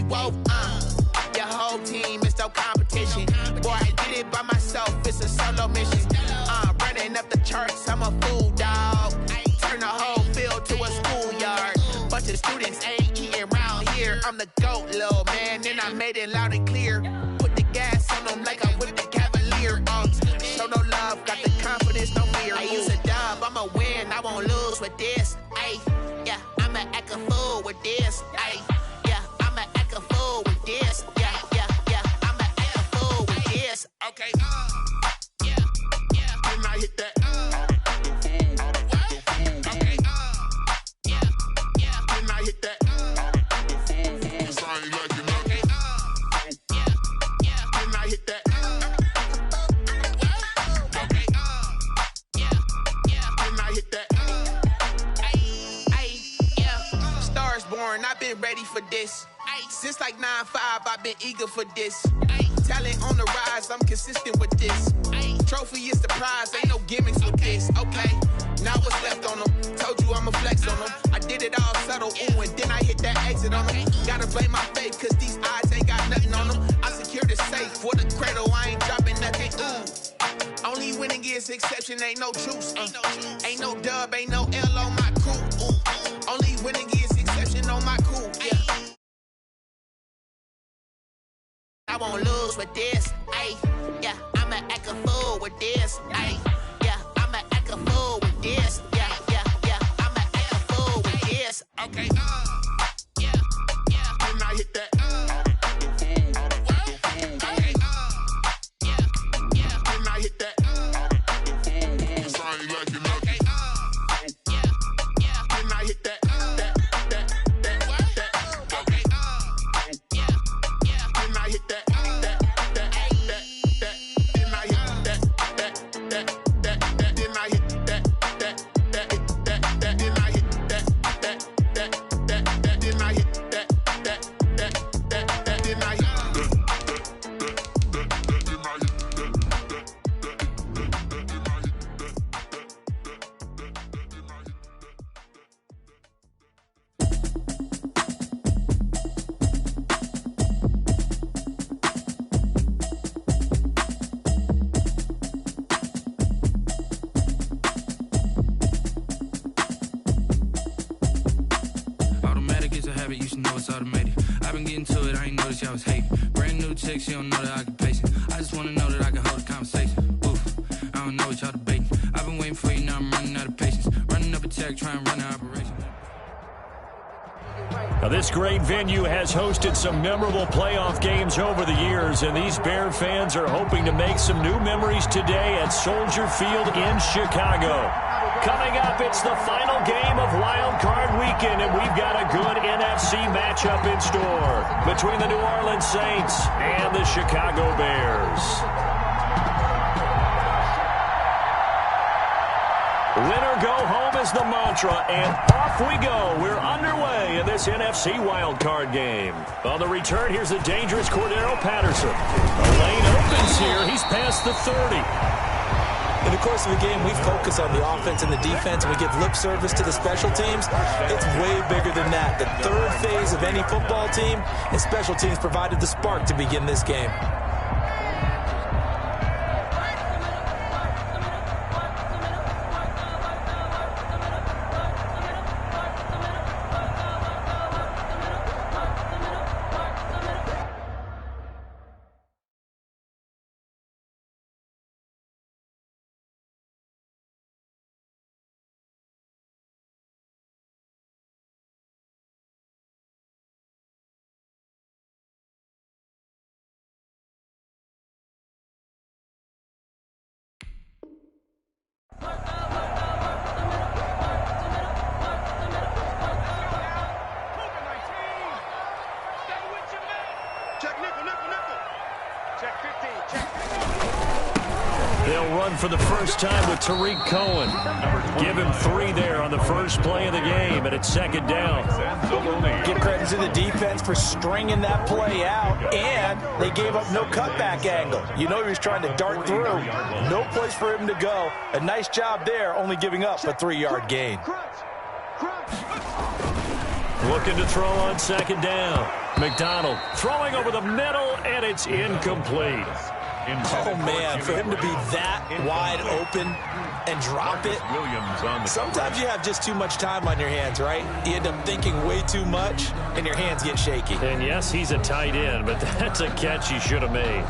whoa, your whole team is no competition. Boy, I did it by myself, it's a solo mission. Running up the charts, I'm a fool, dog. Turn the whole field to a schoolyard. Bunch of students ain't eating around here. I'm the GOAT, little man, and I made it loud and clear. Put the gas on them like I'm with the Cavalier. Show no love, got the confidence, no fear. I use a dub, I'ma win, I won't lose with this. Ay, yeah, I'ma act a fool with this. Ay, yeah, I'ma act a fool with this. Yeah, yeah, yeah, I'ma act a fool with this. Okay, yeah, yeah, then I hit that. Okay, yeah, yeah, then I hit that. I've been ready for this. Since like 9-5, I've been eager for this. Talent on the rise, I'm consistent with this. Trophy is the prize, ain't no gimmicks with this. Okay, now what's left on them? Told you I'ma flex on them. I did it all subtle, ooh, and then I hit that exit on them. Gotta blame my faith, cause these odds ain't got nothing on them. I secured the safe for the cradle, I ain't dropping nothing, ooh. Only winning is exception, ain't no truce. Ain't no dub, ain't no L on my crew. Ooh. Only winning is exception on my crew. Yeah. I won't lose with this. Ay, yeah, I'ma act a fool with this. Ay, yeah, I'ma act a fool with this. Yeah, yeah, yeah, I'ma act a fool with this. Okay, yeah, yeah, then I hit that. Okay, yeah, yeah, then I hit that. Sorry, like you know. Okay, yeah, yeah, then I hit that. She don't know that I can pace it. I just wanna know that I can hold a conversation. Oof, I don't know what y'all debating. I've been waiting for you, now I'm running out of patience. Running up a check, trying to run an operation. Now, this great venue has hosted some memorable playoff games over the years, and these Bear fans are hoping to make some new memories today at Soldier Field in Chicago. Coming up, it's the final game of Wild Card Weekend, and we've got a good NFC matchup in store between the New Orleans Saints and the Chicago Bears. Winner go home is the mantra, and off we go. We're underway in this NFC Wild Card game. On the return, here's the dangerous Cordero Patterson. The lane opens here. He's past the 30. In the course of the game, we focus on the offense and the defense, and we give lip service to the special teams. It's way bigger than that. The third phase of any football team, and special teams provided the spark to begin this game. They'll run for the first time with Tariq Cohen. Give him 3 there on the first play of the game, and it's second down. Give credit to the defense for stringing that play out, and they gave up no cutback angle. You know he was trying to dart through. No place for him to go. A nice job there, only giving up a 3-yard gain. Looking to throw on second down. McDonald throwing over the middle, and it's incomplete. Oh, man, for him to be that wide open and drop it. Sometimes you have just too much time on your hands, right? You end up thinking way too much, and your hands get shaky. And, yes, he's a tight end, but that's a catch he should have made.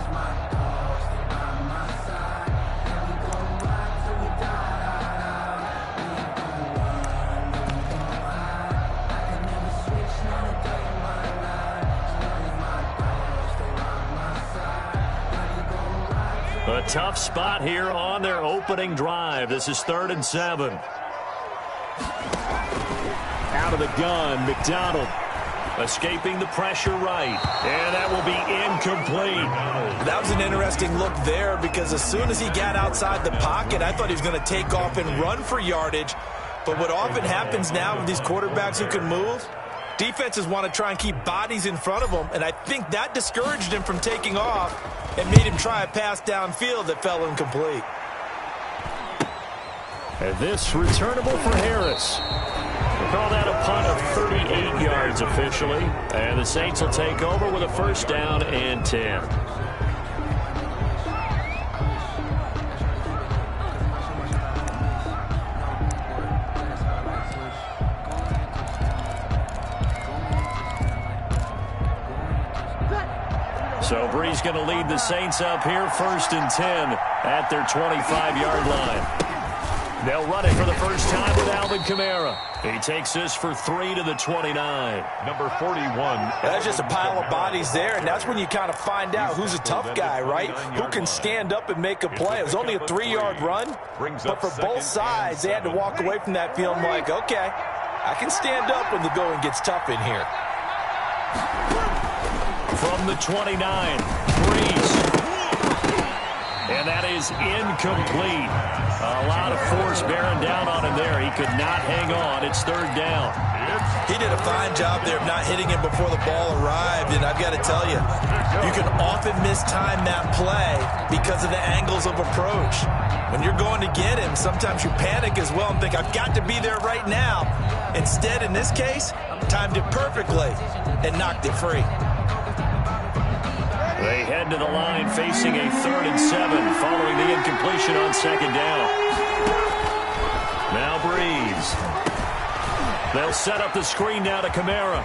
A tough spot here on their opening drive. This is 3rd and 7. Out of the gun, McDonald escaping the pressure right. And that will be incomplete. That was an interesting look there because as soon as he got outside the pocket, I thought he was going to take off and run for yardage. But what often happens now with these quarterbacks who can move, defenses want to try and keep bodies in front of them, and I think that discouraged him from taking off and made him try a pass downfield that fell incomplete. And this returnable for Harris. We'll call that a punt of 38 yards officially, and the Saints will take over with a 1st down and 10. So Brees going to lead the Saints up here, 1st and 10 at their 25-yard line. They'll run it for the first time with Alvin Kamara. He takes this for 3 to the 29. Number 41. That's just a pile of bodies there, and that's when you kind of find out who's a tough guy, right? Who can stand up and make a play. It was only a 3-yard run, but for both sides, they had to walk away from that feeling like, okay, I can stand up when the going gets tough in here. From the 29, Brees. And that is incomplete. A lot of force bearing down on him there. He could not hang on. It's 3rd down. He did a fine job there of not hitting him before the ball arrived, and I've got to tell you, you can often mistime that play because of the angles of approach. When you're going to get him, sometimes you panic as well and think, I've got to be there right now. Instead, in this case, timed it perfectly and knocked it free. They head to the line facing a 3rd and 7 following the incompletion on 2nd down. Now Brees. They'll set up the screen now to Kamara.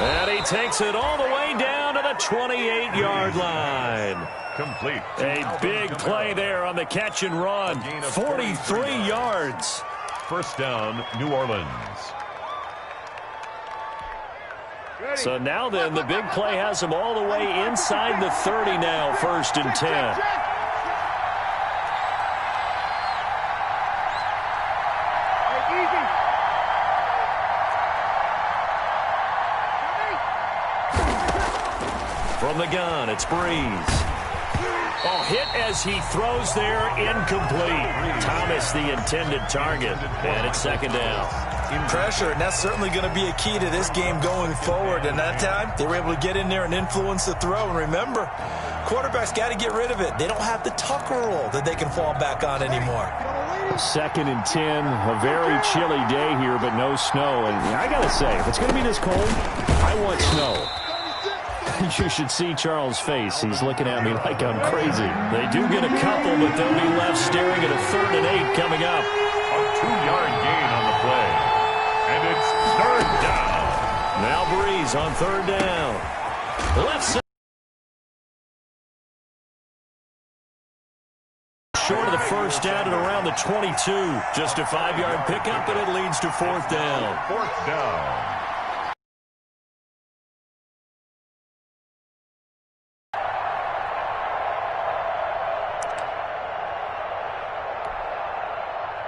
And he takes it all the way down to the 28-yard line. Complete. A big play there on the catch and run. 43 yards. 1st down, New Orleans. So now then, the big play has them all the way inside the 30 now, 1st and 10. From the gun, it's Brees. Oh, hit as he throws there, incomplete. Thomas the intended target, and it's 2nd down. Pressure, and that's certainly going to be a key to this game going forward. And that time, they were able to get in there and influence the throw. And remember, quarterbacks got to get rid of it. They don't have the Tucker rule that they can fall back on anymore. 2nd and 10, a very chilly day here, but no snow. And I got to say, if it's going to be this cold, I want snow. You should see Charles' face. He's looking at me like I'm crazy. They do get a couple, but they'll be left staring at a 3rd and 8 coming up. A 2-yard gain on the play. And it's 3rd down. Now Brees on 3rd down. Left side. Short of the 1st down at around the 22. Just a 5-yard pickup, and it leads to 4th down. 4th down.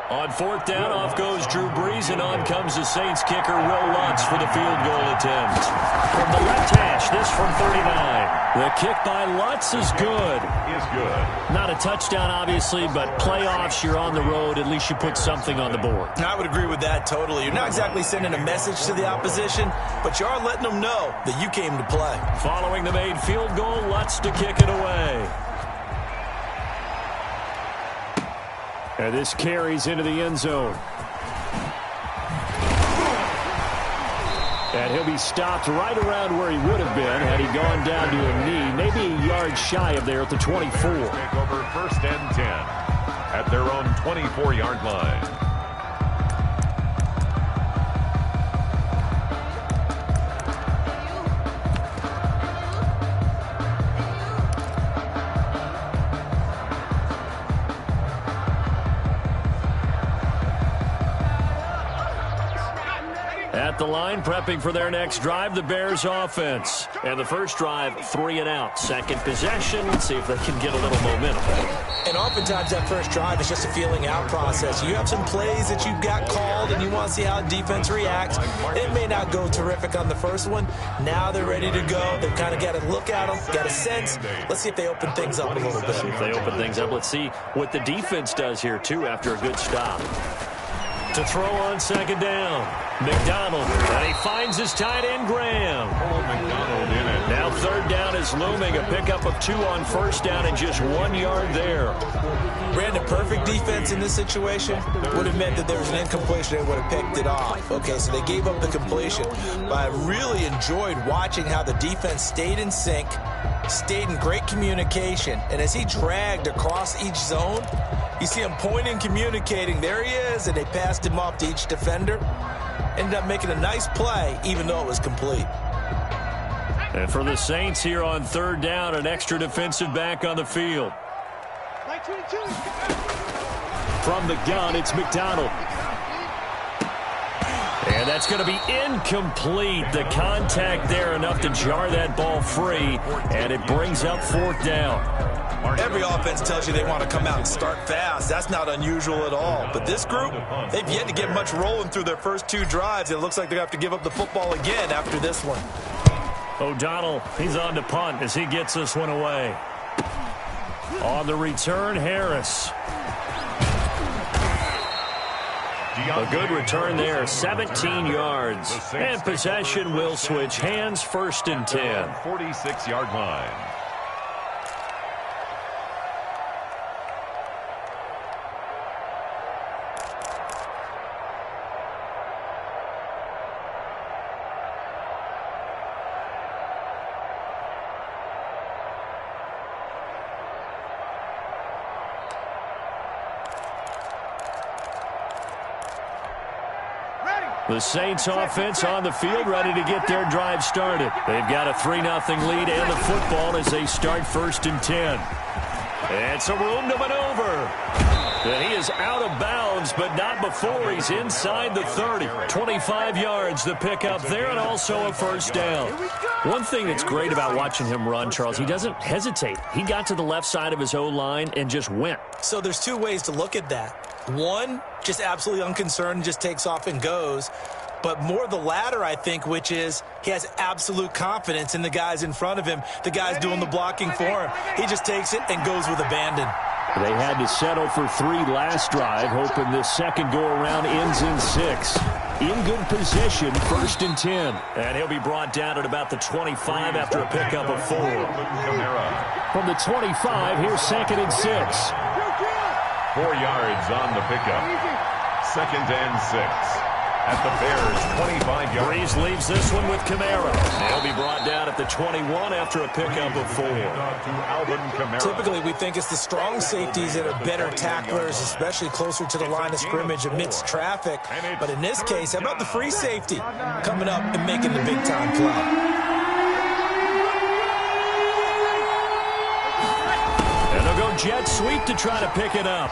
On 4th down, off goes Drew Brees, and on comes the Saints kicker, Will Lutz, for the field goal attempt. From the left hash, this from 39. The kick by Lutz is good. Is good. Not a touchdown, obviously, but playoffs, you're on the road. At least you put something on the board. I would agree with that totally. You're not exactly sending a message to the opposition, but you are letting them know that you came to play. Following the made field goal, Lutz to kick it away. And this carries into the end zone. And he'll be stopped right around where he would have been had he gone down to a knee, maybe a yard shy of there at the 24. Take over 1st and 10 at their own 24-yard line. At the line, prepping for their next drive, the Bears offense. And the first drive, 3 and out. Second possession, let's see if they can get a little momentum. And oftentimes that first drive is just a feeling out process. You have some plays that you've got called and you want to see how defense reacts. It may not go terrific on the first one. Now they're ready to go. They've kind of got to look at them, got a sense. Let's see if they open things up a little bit. See if they open things up. Let's see what the defense does here, too, after a good stop. To throw on second down, McDonald, and he finds his tight end, Graham. Now third down is looming, a pickup of 2 on first down and just 1 yard there. Brandon, perfect defense in this situation would have meant that there was an incompletion. They would have picked it off. Okay, so they gave up the completion. But I really enjoyed watching how the defense stayed in sync, stayed in great communication. And as he dragged across each zone, you see him pointing, communicating. There he is, and they passed him off to each defender. Ended up making a nice play, even though it was complete. And for the Saints here on third down, an extra defensive back on the field. From the gun, it's McDonald. And that's going to be incomplete. The contact there enough to jar that ball free, and it brings up 4th down. Every offense tells you they want to come out and start fast. That's not unusual at all. But this group, they've yet to get much rolling through their first 2 drives. It looks like they're going to have to give up the football again after this one. O'Donnell, he's on to punt as he gets this one away. On the return, Harris. A good return there, 17 yards. And possession will switch hands, 1st and 10. 46-yard line. The Saints offense on the field, ready to get their drive started. They've got a 3-0 lead and the football as they start 1st and 10. And some room to maneuver. And he is out of bounds, but not before he's inside the 30. 25 yards, the pickup there, and also a 1st down. One thing that's great about watching him run, Charles, he doesn't hesitate. He got to the left side of his O-line and just went. So there's 2 ways to look at that. One, just absolutely unconcerned, just takes off and goes. But more the latter, I think, which is he has absolute confidence in the guys in front of him, the guys doing the blocking for him. He just takes it and goes with abandon. They had to settle for 3 last drive, hoping this second go-around ends in 6. In good position, 1st and 10. And he'll be brought down at about the 25 after a pickup of 4. From the 25, here's 2nd and 6. 4 yards on the pickup. 2nd and 6. At the Bears' 25-yard. Breeze leaves this one with Kamara. He'll be brought down at the 21 after a pickup of 4. Typically, we think it's the strong safeties that are better tacklers, especially closer to the line of scrimmage amidst traffic. But in this case, how about the free safety coming up and making the big-time play? And they'll go jet sweep to try to pick it up.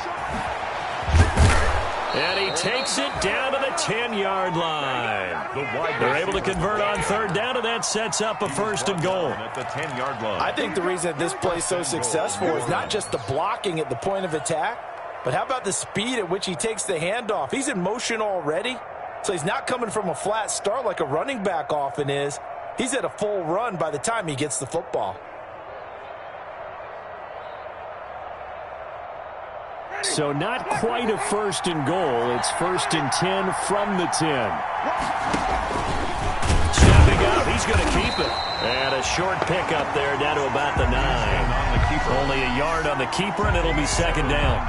And he takes it down to the 10-yard line. They're able to convert on third down, and that sets up a 1st and goal. At the 10-yard line. I think the reason that this play is so successful is not just the blocking at the point of attack, but how about the speed at which he takes the handoff? He's in motion already, so he's not coming from a flat start like a running back often is. He's at a full run by the time he gets the football. So not quite a 1st and goal. It's 1st and 10 from the 10. Stepping up, he's going to keep it. And a short pickup there down to about the 9. Only a yard on the keeper, and it'll be second down.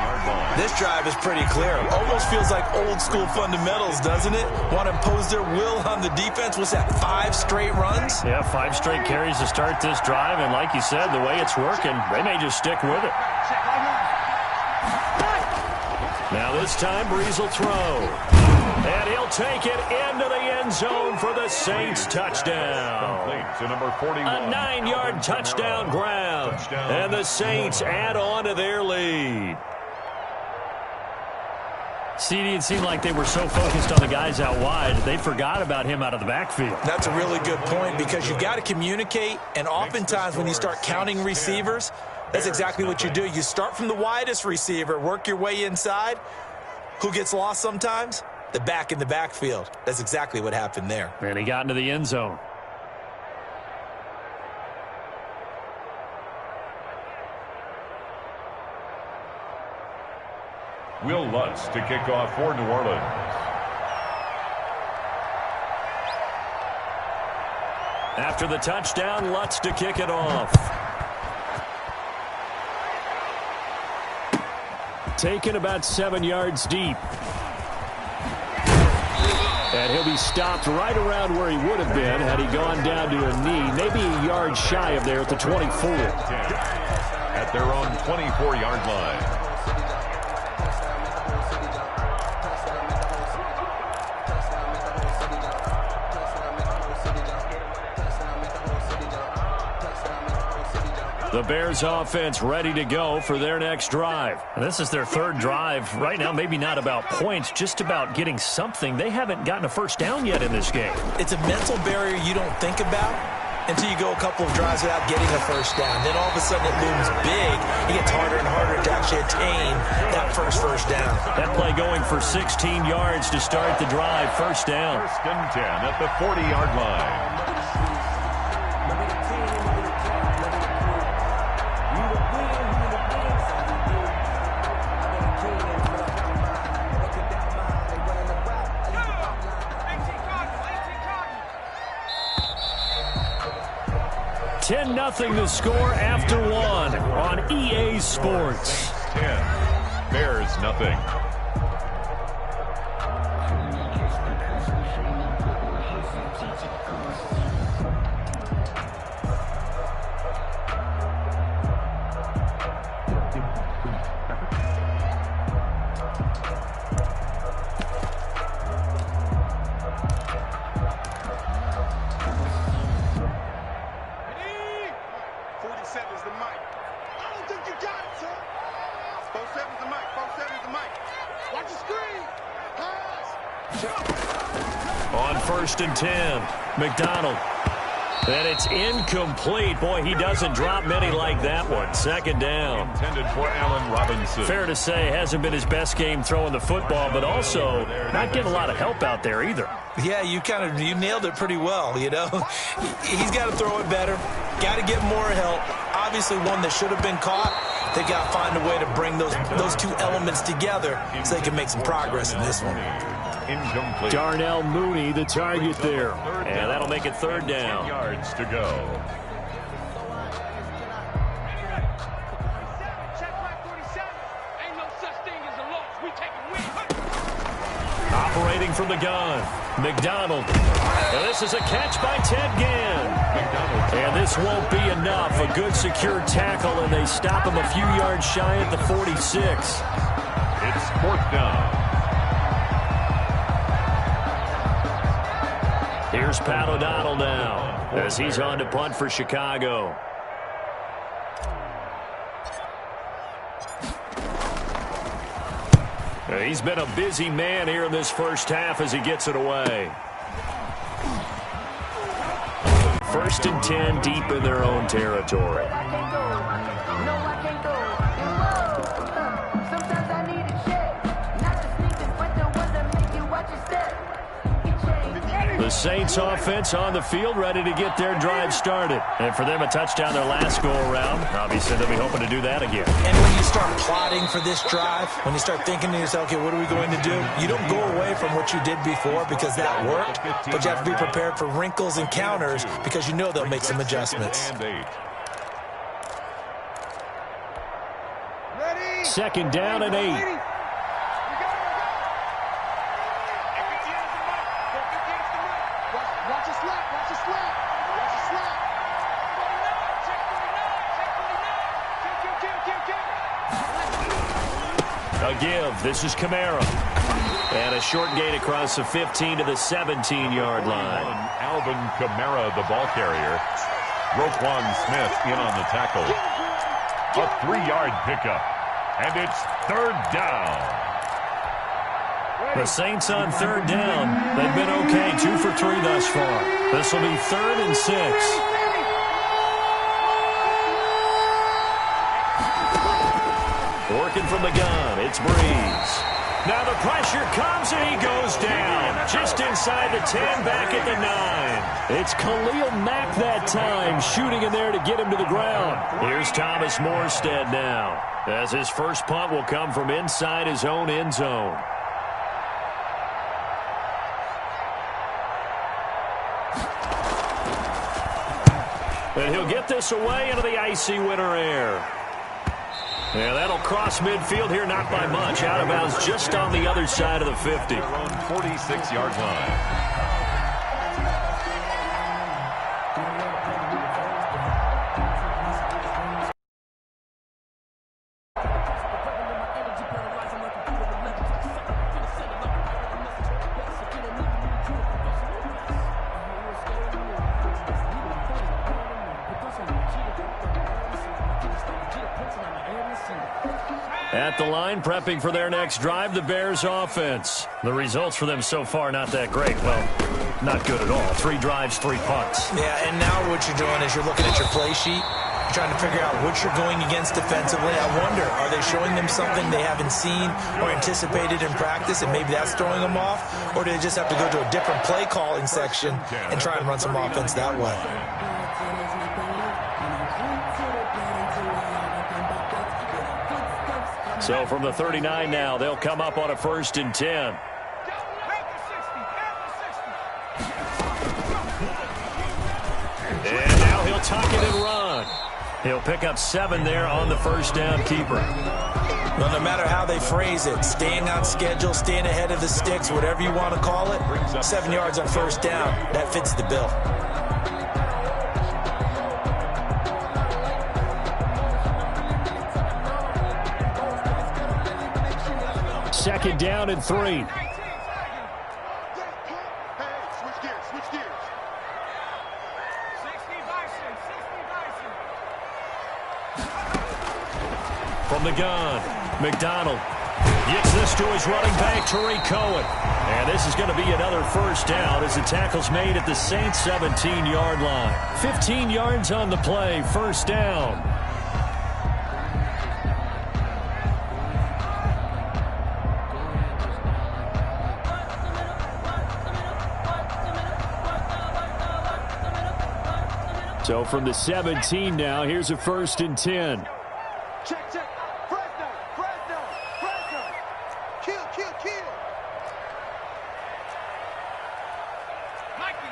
This drive is pretty clear. Almost feels like old school fundamentals, doesn't it? Want to impose their will on the defense. What's that, 5 straight runs? Yeah, 5 straight carries to start this drive, and like you said, the way it's working, they may just stick with it. Now this time, Breeze will throw. And he'll take it into the end zone for the Saints touchdown. To number 41. A 9-yard touchdown grab. And the Saints add on to their lead. CD, it seemed like they were so focused on the guys out wide, they forgot about him out of the backfield. That's a really good point because you've got to communicate, and oftentimes when you start counting receivers, that's exactly what you do. You start from the widest receiver, work your way inside. Who gets lost sometimes? The back in the backfield. That's exactly what happened there. And he got into the end zone. Will Lutz to kick off for New Orleans. After the touchdown, Lutz to kick it off. Taken about 7 yards deep. And he'll be stopped right around where he would have been had he gone down to a knee, maybe a yard shy of there at the 24. At their own 24-yard line. The Bears offense ready to go for their next drive. And this is their 3rd drive. Right now, maybe not about points, just about getting something. They haven't gotten a first down yet in this game. It's a mental barrier you don't think about until you go a couple of drives without getting a first down. Then all of a sudden it looms big. It gets harder and harder to actually attain that first down. That play going for 16 yards to start the drive. First down. 1st and 10 at the 40-yard line. Nothing to score after 1 on EA Sports. 10, Bears nothing. On 1st and 10, McDonald. And it's incomplete. Boy, he doesn't drop many like that one. Second down. Intended for Allen Robinson. Fair to say, hasn't been his best game throwing the football, but also not getting a lot of help out there either. Yeah, you nailed it pretty well, you know. He's got to throw it better. Got to get more help. Obviously one that should have been caught. They've got to find a way to bring those two elements together so they can make some progress in this one. Incomplete. Darnell Mooney, the target there. And that'll make it 3rd down. 10 yards to go. Operating from the gun, McDonald. And this is a catch by Ted Ginn. And this won't be enough. A good secure tackle, and they stop him a few yards shy at the 46. It's 4th down. Here's Pat O'Donnell now as he's on to punt for Chicago. He's been a busy man here in this first half as he gets it away. 1st and 10 deep in their own territory. The The Saints offense on the field, ready to get their drive started. And for them, a touchdown their last go-around. Obviously, they'll be hoping to do that again. And when you start plotting for this drive, when you start thinking to yourself, okay, what are we going to do? You don't go away from what you did before because that worked, but you have to be prepared for wrinkles and counters because you know they'll make some adjustments. Second down and 8. A give. This is Kamara. And a short gain across the 15 to the 17-yard line. Alvin Kamara, the ball carrier. Roquan Smith in on the tackle. A 3-yard pickup. And it's third down. The Saints on third down. They've been okay. 2 for 3 thus far. This will be 3rd and 6. Working from the gun, it's Breeze. Now the pressure comes and he goes down. Just inside the 10, back at the 9. It's Khalil Mack that time, shooting in there to get him to the ground. Here's Thomas Morstead now, as his first punt will come from inside his own end zone. And he'll get this away into the icy winter air. Yeah, that'll cross midfield here, not by much. Out of bounds just on the other side of the 50. 46-yard line. At the line, prepping for their next drive, the Bears offense. The results for them so far, not that great. Well, not good at all. 3 drives, 3 punts. Yeah, and now what you're doing is you're looking at your play sheet. You're trying to figure out what you're going against defensively. I wonder, are they showing them something they haven't seen or anticipated in practice, and maybe that's throwing them off? Or do they just have to go to a different play calling section and try and run some offense that way? So from the 39 now, they'll come up on a 1st and 10. And now he'll tuck it and run. He'll pick up 7 there on the first down keeper. Well, no matter how they phrase it, staying on schedule, staying ahead of the sticks, whatever you want to call it, 7 yards on first down, that fits the bill. Second down and 3. From the gun, McDonald gets this to his running back, Tariq Cohen. And this is going to be another first down as the tackle's made at the Saints 17-yard line. 15 yards on the play, first down. So from the 17 now, here's a 1st and 10. Check. Fresno. Kill. Mikey,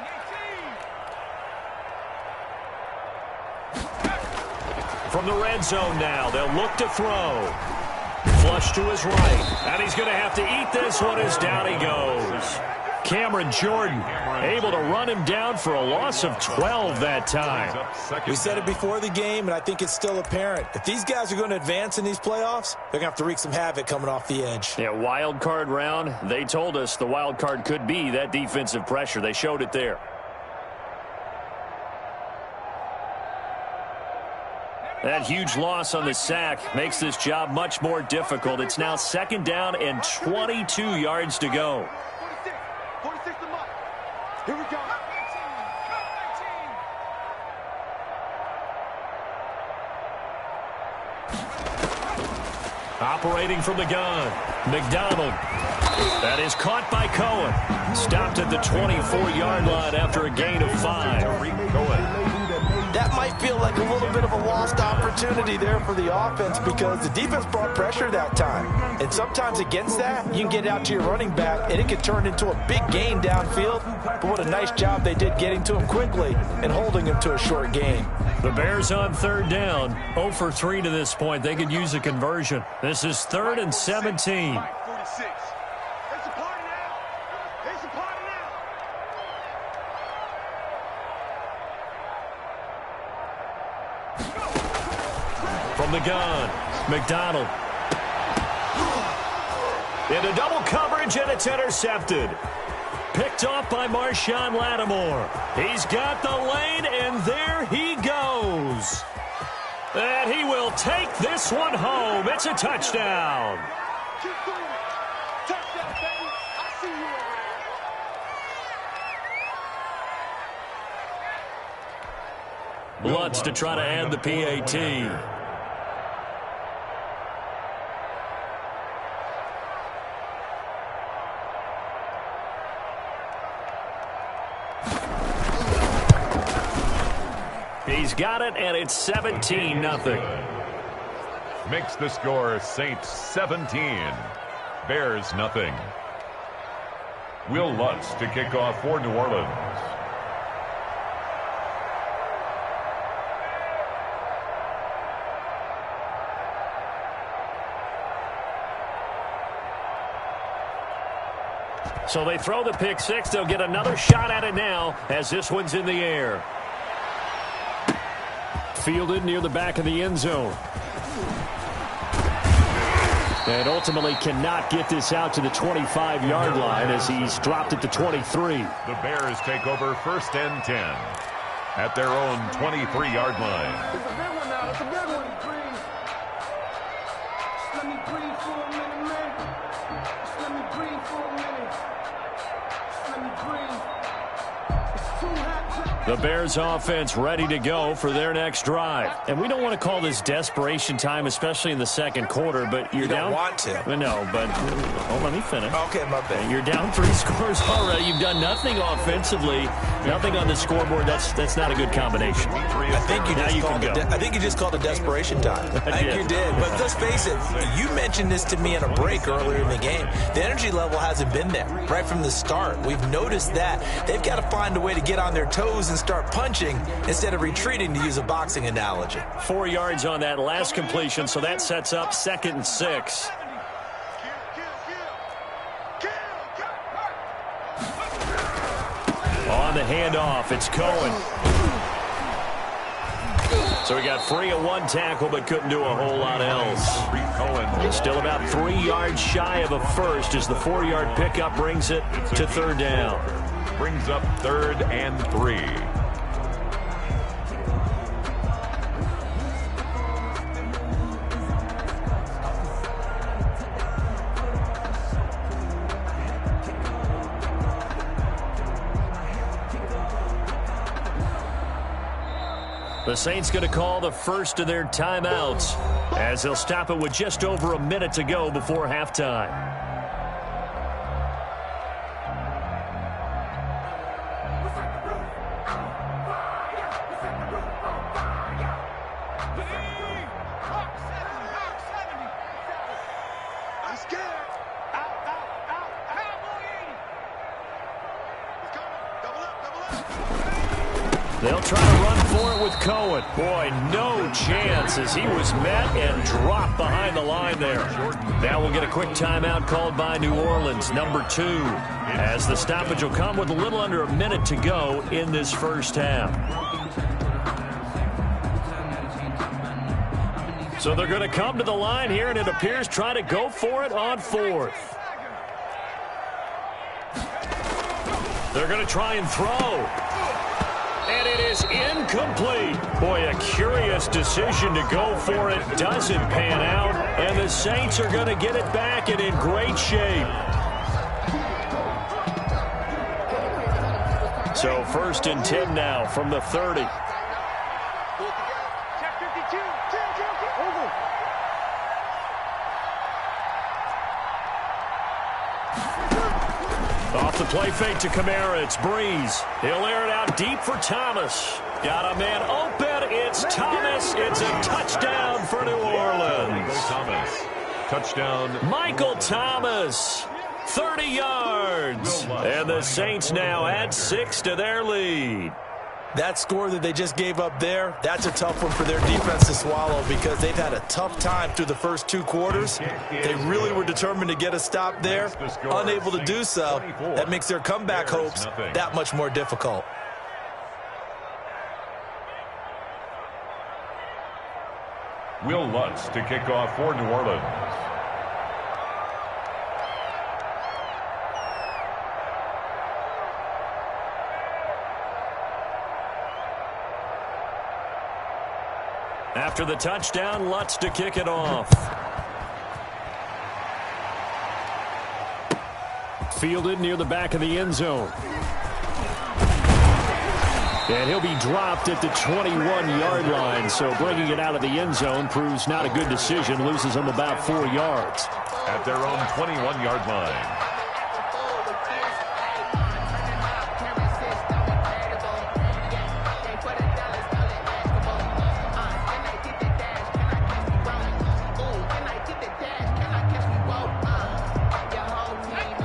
18. From the red zone now, they'll look to throw. Flush to his right. And he's going to have to eat this one as down he goes. Cameron Jordan able to run him down for a loss of 12 that time. We said it before the game, and I think it's still apparent. If these guys are going to advance in these playoffs, they're going to have to wreak some havoc coming off the edge. Yeah, wild card round. They told us the wild card could be that defensive pressure. They showed it there. That huge loss on the sack makes this job much more difficult. It's now 2nd down and 22 yards to go. 46 to Mike. Here we go. Operating from the gun, McDonald That is caught by Cohen. Stopped at the 24-yard line after a gain of 5. That might feel like a little bit of a lost opportunity there for the offense because the defense brought pressure that time. And sometimes against that, you can get out to your running back, and it could turn into a big gain downfield. But what a nice job they did getting to him quickly and holding him to a short gain. The Bears on third down. 0 for 3 to this point. They could use a conversion. This is 3rd and 17. From the gun, McDonald. Into double coverage, and it's intercepted. Picked off by Marshawn Lattimore. He's got the lane, and there he goes. And he will take this one home. It's a touchdown. Keep doing it. Touchdown, baby. I see you over there. Lutz to try to add the PAT. He's got it, and it's 17-0. Makes the score Saints 17, Bears nothing. Will Lutz to kick off for New Orleans. So they throw the pick six. They'll get another shot at it now as this one's in the air. Fielded near the back of the end zone. And ultimately cannot get this out to the 25-yard line as he's dropped it to 23. The Bears take over 1st and 10 at their own 23-yard line. It's a big one now. It's a big one. Breathe. Just let me breathe for a minute, man. Just let me breathe for a minute. Just let me breathe. It's too hot. The Bears offense ready to go for their next drive. And we don't want to call this desperation time, especially in the second quarter, but you're down. You don't want to. No, but let me finish. Okay, my bad. You're down 3 scores already. You've done nothing offensively, nothing on the scoreboard. That's not a good combination. I think you just called it desperation time. I think you did. But let's face it, you mentioned this to me on a break earlier in the game. The energy level hasn't been there right from the start. We've noticed that. They've got to find a way to get on their toes and start punching instead of retreating, to use a boxing analogy. 4 yards on that last completion, so that sets up 2nd and 6. On the handoff, it's Cohen. So he got free of 1 tackle, but couldn't do a whole lot else. Cohen still about 3 yards shy of a first as the 4-yard pickup brings it to 3rd down. Brings up 3rd and 3. The Saints going to call the first of their timeouts as they'll stop it with just over a minute to go before halftime. They'll try to run for it with Cohen. Boy, no chance as he was met and dropped behind the line there. Now we'll get a quick timeout called by New Orleans, number 2, as the stoppage will come with a little under a minute to go in this first half. So they're going to come to the line here, and it appears try to go for it on 4th. They're going to try and throw. And it is incomplete. Boy, a curious decision to go for it. Doesn't pan out. And the Saints are going to get it back and in great shape. So 1st and 10 now from the 30. Check 52. Over. Off the play fake to Kamara, it's Breeze. He'll air it out deep for Thomas. Got a man open. It's Thomas. It's a touchdown for New Orleans. Thomas. Touchdown. Michael Thomas. 30 yards. And the Saints now add 6 to their lead. That score that they just gave up there, that's a tough one for their defense to swallow because they've had a tough time through the first 2 quarters. They really were determined to get a stop there, unable to do so. That makes their comeback hopes that much more difficult. Will Lutz to kick off for New Orleans. After the touchdown, Lutz to kick it off. Fielded near the back of the end zone. And he'll be dropped at the 21-yard line, so bringing it out of the end zone proves not a good decision, loses him about 4 yards. At their own 21-yard line.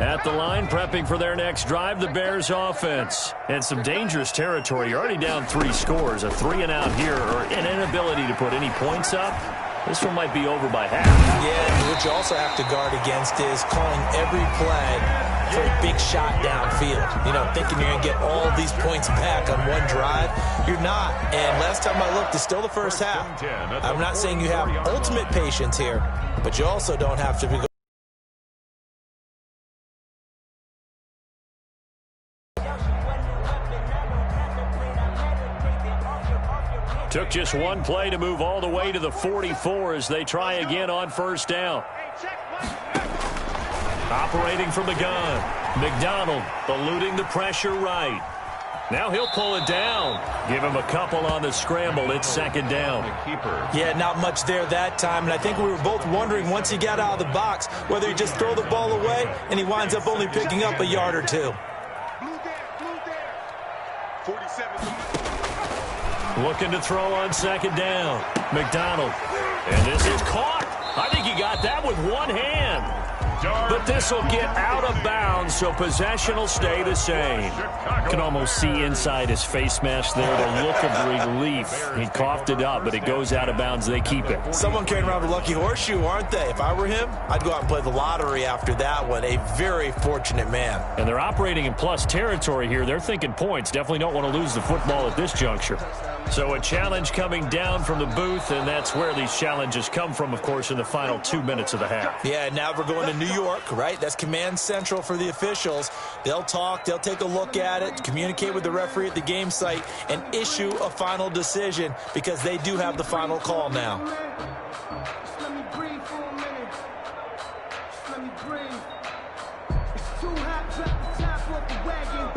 At the line, prepping for their next drive, the Bears offense. And some dangerous territory. You're already down 3 scores. A 3-and-out here, or an inability to put any points up. This one might be over by half. Yeah, what you also have to guard against is calling every play for a big shot downfield. You know, thinking you're going to get all these points back on one drive. You're not. And last time I looked, it's still the first half. I'm not saying you have ultimate patience here, but you also don't have to be Took just one play to move all the way to the 44 as they try again on first down. Operating from the gun. McDonald eluding the pressure right. Now he'll pull it down. Give him a couple on the scramble. It's second down. Yeah, not much there that time. And I think we were both wondering once he got out of the box whether he just throw the ball away and he winds up only picking up a yard or 2. 47. Looking to throw on second down. McDonald. And this is caught. I think he got that with one hand. But this will get out of bounds, so possession will stay the same. You can almost see inside his face mask there the look of relief. He coughed it up, but it goes out of bounds. They keep it. Someone carrying around a lucky horseshoe, aren't they? If I were him, I'd go out and play the lottery after that one. A very fortunate man. And they're operating in plus territory here. They're thinking points. Definitely don't want to lose the football at this juncture. So a challenge coming down from the booth, and that's where these challenges come from, of course, in the final 2 minutes of the half. Yeah, now we're going to New York, right? That's command central for the officials. They'll talk, they'll take a look at it, communicate with the referee at the game site, and issue a final decision because they do have the final call now. Just let me breathe for a minute. Just let me breathe. It's too hot, drop the top off the wagon.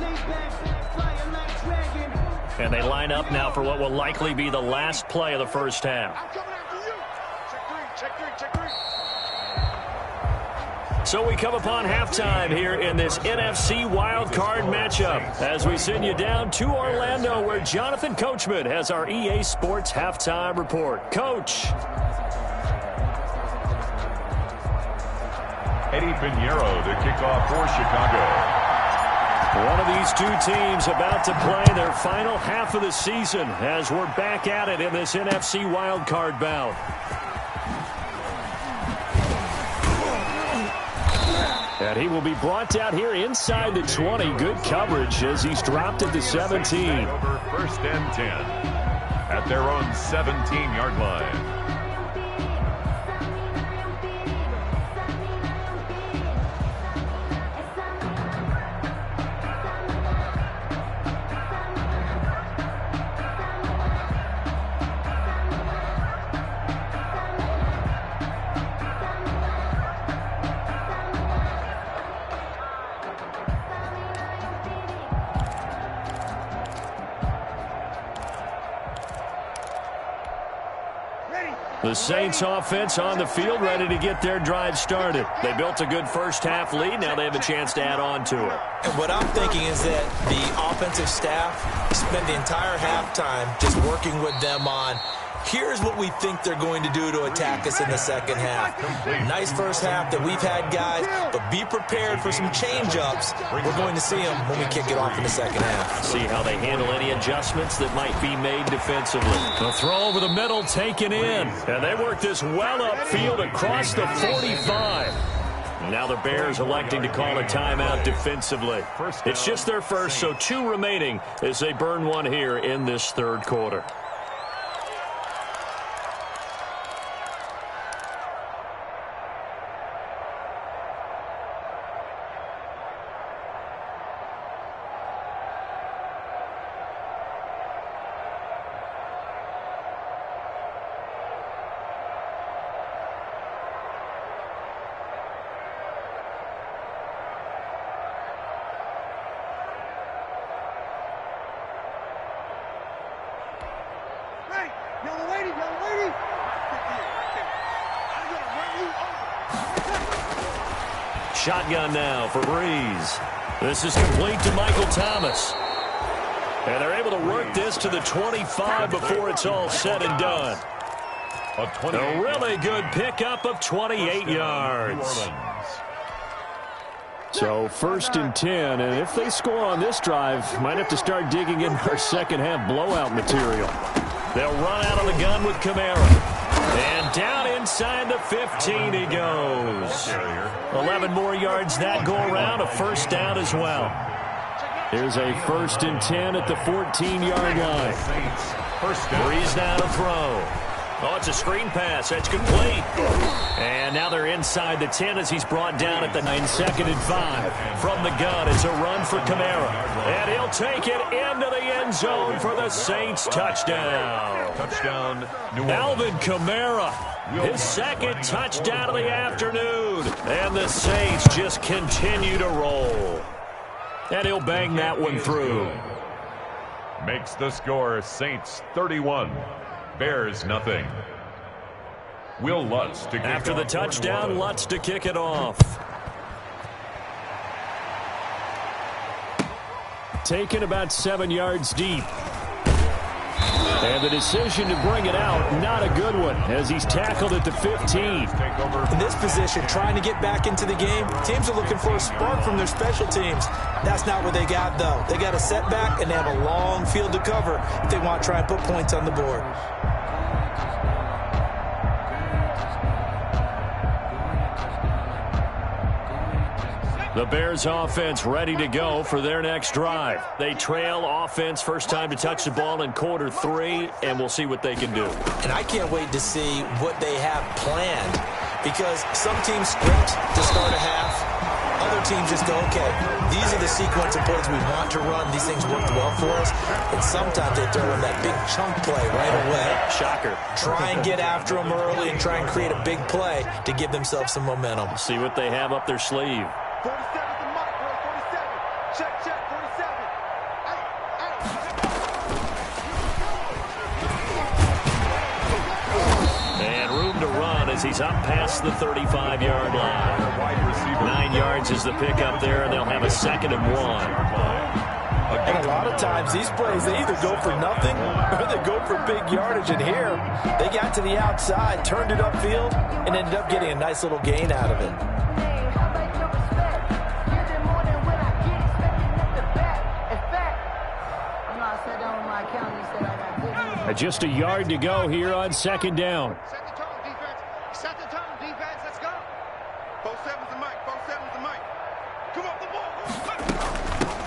Lay back, flying like dragon. And they line up now for what will likely be the last play of the first half. I'm coming after you. Check three, check three. So we come upon halftime here in this NFC wildcard matchup as we send you down to Orlando where Jonathan Coachman has our EA Sports halftime report. Coach. Eddie Pinheiro to kick off for Chicago. One of these two teams about to play their final half of the season as we're back at it in this NFC wildcard bout. And he will be brought down here inside the 20. Good coverage as he's dropped at the 17. Over first and 10 at their own 17-yard line. Ready. The Saints offense on the field, ready to get their drive started. They built a good first-half lead. Now they have a chance to add on to it. And what I'm thinking is that the offensive staff spent the entire halftime just working with them on, here's what we think they're going to do to attack us in the second half. Nice first half that we've had, guys, but be prepared for some change-ups. We're going to see them when we kick it off in the second half. See how they handle any adjustments that might be made defensively. The throw over the middle taken in, and they work this well upfield across the 45. Now the Bears electing to call a timeout defensively. It's just their first, so 2 remaining as they burn one here in this third quarter. Shotgun now for Breeze. This is complete to Michael Thomas. And they're able to work this to the 25 before it's all said and done. A really good pickup of 28 yards. So 1st and 10, and if they score on this drive, might have to start digging in our second half blowout material. They'll run out of the gun with Kamara. And down inside the 15 he goes. 11 more yards that go around, a first down as well. Here's a 1st and 10 at the 14-yard line. Breeze now to throw. Oh, it's a screen pass. That's complete. And now they're inside the 10 as he's brought down at the 9. 2nd and 5. From the gun, it's a run for Kamara. And he'll take it into the end zone for the Saints touchdown. Touchdown, New Orleans. Alvin Kamara, his 2nd touchdown of the afternoon. And the Saints just continue to roll. And he'll bang that one through. Makes the score Saints 31. Bears nothing. Will Lutz to kick After the off touchdown, Lutz to kick it off. Taken about 7 yards deep. And the decision to bring it out, not a good one, as he's tackled at the 15. In this position, trying to get back into the game, teams are looking for a spark from their special teams. That's not what they got, though. They got a setback, and they have a long field to cover if they want to try and put points on the board. The Bears offense ready to go for their next drive. They trail offense first time to touch the ball in quarter 3, and we'll see what they can do. And I can't wait to see what they have planned, because some teams script to start a half. Other teams just go, okay, these are the sequence of plays we want to run. These things worked well for us. And sometimes they throw in that big chunk play right away. Shocker. Try and get after them early and try and create a big play to give themselves some momentum. See what they have up their sleeve. 47's the mic, bro. 47. Check, 47. And room to run as he's up past the 35-yard line. 9 yards is the pickup there, and they'll have a 2nd and 1. And a lot of times these plays, they either go for nothing or they go for big yardage. And here, they got to the outside, turned it upfield, and ended up getting a nice little gain out of it. Just a yard to go here on 2nd down. Set the tone, defense. Set the tone, defense. Let's go. 47's the mic. 47's the mic. Come up the ball.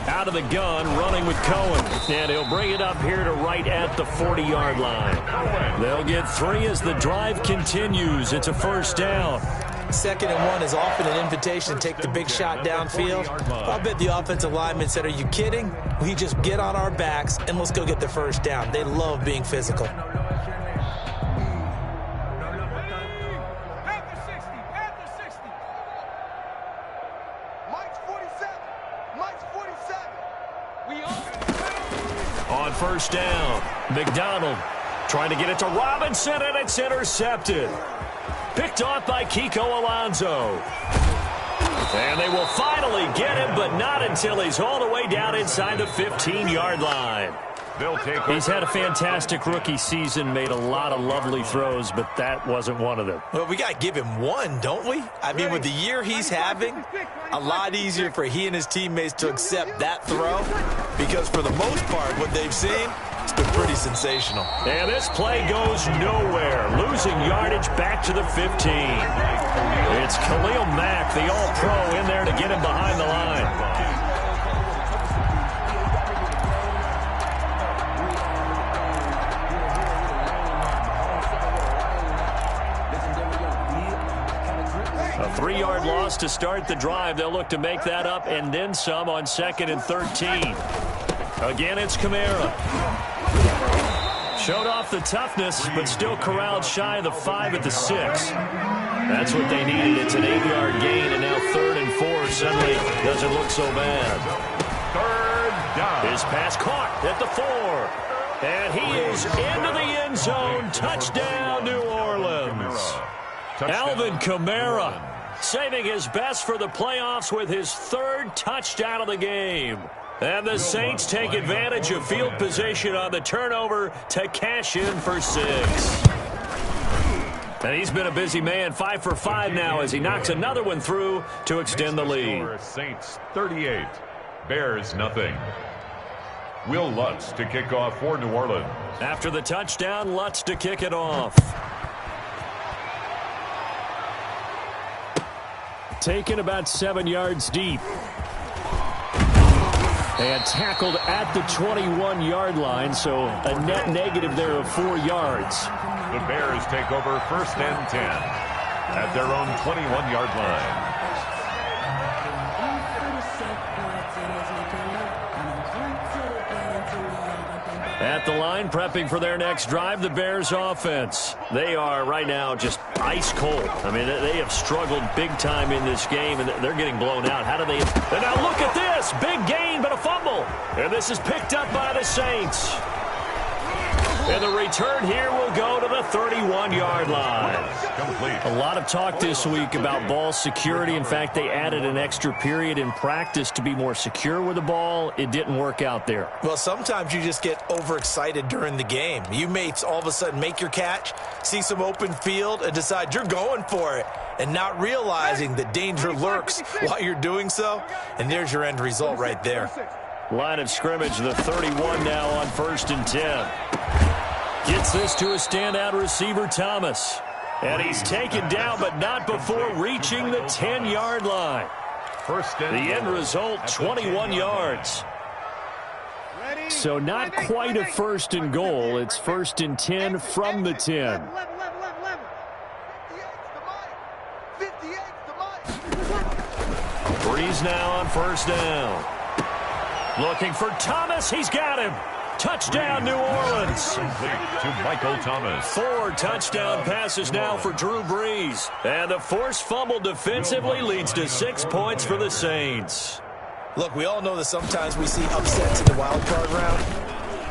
Out of the gun, running with Cohen. And he'll bring it up here to right at the 40-yard line. They'll get 3 as the drive continues. It's a first down. 2nd and 1 is often an invitation to take the big shot downfield. I'll bet the offensive lineman said, are you kidding? We just get on our backs and let's go get the first down. They love being physical. Panther 60. Mike's 47. Mike's 47. We On first down, McDonald Trying to get it to Robinson, and it's intercepted. Picked off by Kiko Alonso. And they will finally get him, but not until he's all the way down inside the 15-yard line. He's had a fantastic rookie season, made a lot of lovely throws, but that wasn't one of them. Well, we got to give him one, don't we? I mean, with the year he's having, a lot easier for he and his teammates to accept that throw, because for the most part, what they've seen, it's been pretty sensational. And this play goes nowhere, losing yardage back to the 15. It's Khalil Mack, the all-pro, in there to get him behind the line. A 3-yard loss to start the drive. They'll look to make that up and then some on 2nd and 13. Again, it's Kamara. Showed off the toughness, but still corralled shy of the 5 at the 6. That's what they needed. It's an 8-yard gain, and now 3rd and 4 suddenly doesn't look so bad. 3rd down. His pass caught at the 4. And he is into the end zone. Touchdown, New Orleans. Alvin Kamara saving his best for the playoffs with his 3rd touchdown of the game. And the Saints take advantage of field position on the turnover to cash in for 6. And he's been a busy man, 5 for 5 now as he knocks another one through to extend the lead. Saints 38, Bears nothing. Will Lutz to kick off for New Orleans. After the touchdown, Lutz to kick it off. Taken about 7 yards deep. And tackled at the 21-yard line, so a net negative there of 4 yards. The Bears take over 1st and 10 at their own 21-yard line. At the line, prepping for their next drive, the Bears offense. They are right now just ice cold. I mean, they have struggled big time in this game, and they're getting blown out. How do they... And now look at this! Big gain, but a fumble. And this is picked up by the Saints. And the return here will go to the 31-yard line. Complete. A lot of talk this week about ball security. In fact, they added an extra period in practice to be more secure with the ball. It didn't work out there. Well, sometimes you just get overexcited during the game. You may all of a sudden make your catch, see some open field, and decide you're going for it, and not realizing that danger lurks while you're doing so. And there's your end result right there. Line of scrimmage, the 31 now on 1st and 10. Gets this to a standout receiver, Thomas. And he's taken down, but not before reaching the 10-yard line. First and the end result, 21 yards. So not quite a 1st and goal. It's 1st and 10 from the 10. Breeze now on 1st down. Looking for Thomas. He's got him. Touchdown, New Orleans. To Michael Thomas. 4 touchdown passes now for Drew Brees. And the forced fumble defensively leads to 6 points for the Saints. Look, we all know that sometimes we see upsets in the wild card round.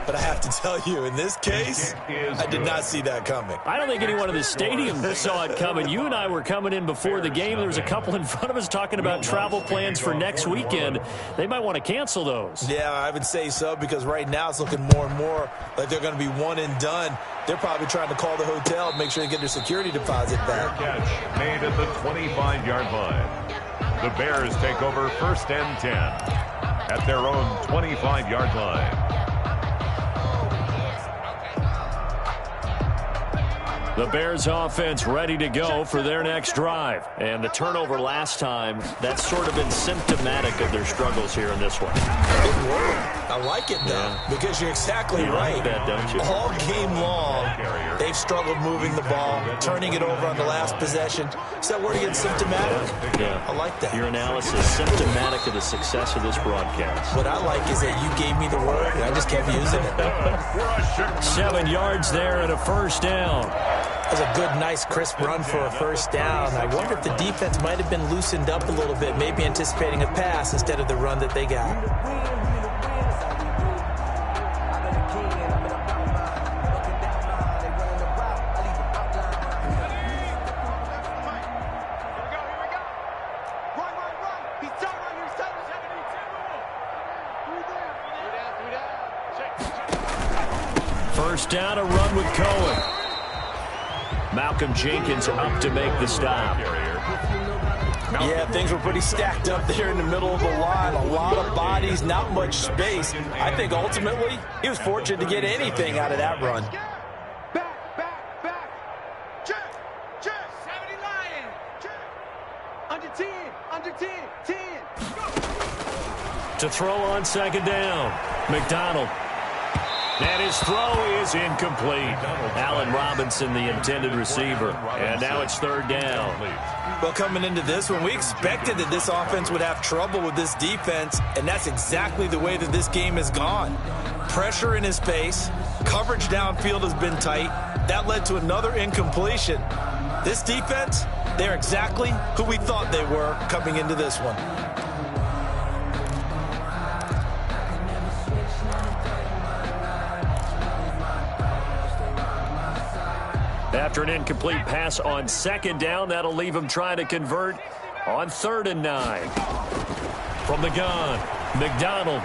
But I have to tell you, in this case, I did not see that coming. I don't think anyone in the stadium saw it coming. You and I were coming in before the game. There was a couple in front of us talking about travel plans for next weekend. They might want to cancel those. Yeah, I would say so, because right now it's looking more and more like they're going to be one and done. They're probably trying to call the hotel, make sure they get their security deposit back. Catch made at the 25-yard line. The Bears take over 1st and 10 at their own 25-yard line. The Bears offense ready to go for their next drive. And the turnover last time, that's sort of been symptomatic of their struggles here in this one. It worked. I like it, though, because you're exactly right. Like that, don't you? All game long, they've struggled moving the ball, turning it over on the last possession. Is that word again, symptomatic? Yeah. I like that. Your analysis, symptomatic of the success of this broadcast. What I like is that you gave me the word, and I just kept using it. 7 yards there and a 1st down. That was a good, nice, crisp run for a 1st down. I wonder if the defense might have been loosened up a little bit, maybe anticipating a pass instead of the run that they got. First down, a run with Cohen. Malcolm Jenkins up to make the stop. Yeah, things were pretty stacked up there in the middle of the line. A lot of bodies, not much space. I think ultimately he was fortunate to get anything out of that run. Back. Check. 70 Lion. Check. Under 10. 10. To throw on second down, McDonald. And his throw is incomplete. Allen Robinson, the intended receiver. And now it's third down. Well, coming into this one, we expected that this offense would have trouble with this defense, and that's exactly the way that this game has gone. Pressure in his face, coverage downfield has been tight. That led to another incompletion. This defense, they're exactly who we thought they were coming into this one. After an incomplete pass on second down, that'll leave him trying to convert on 3rd and 9. From the gun, McDonald.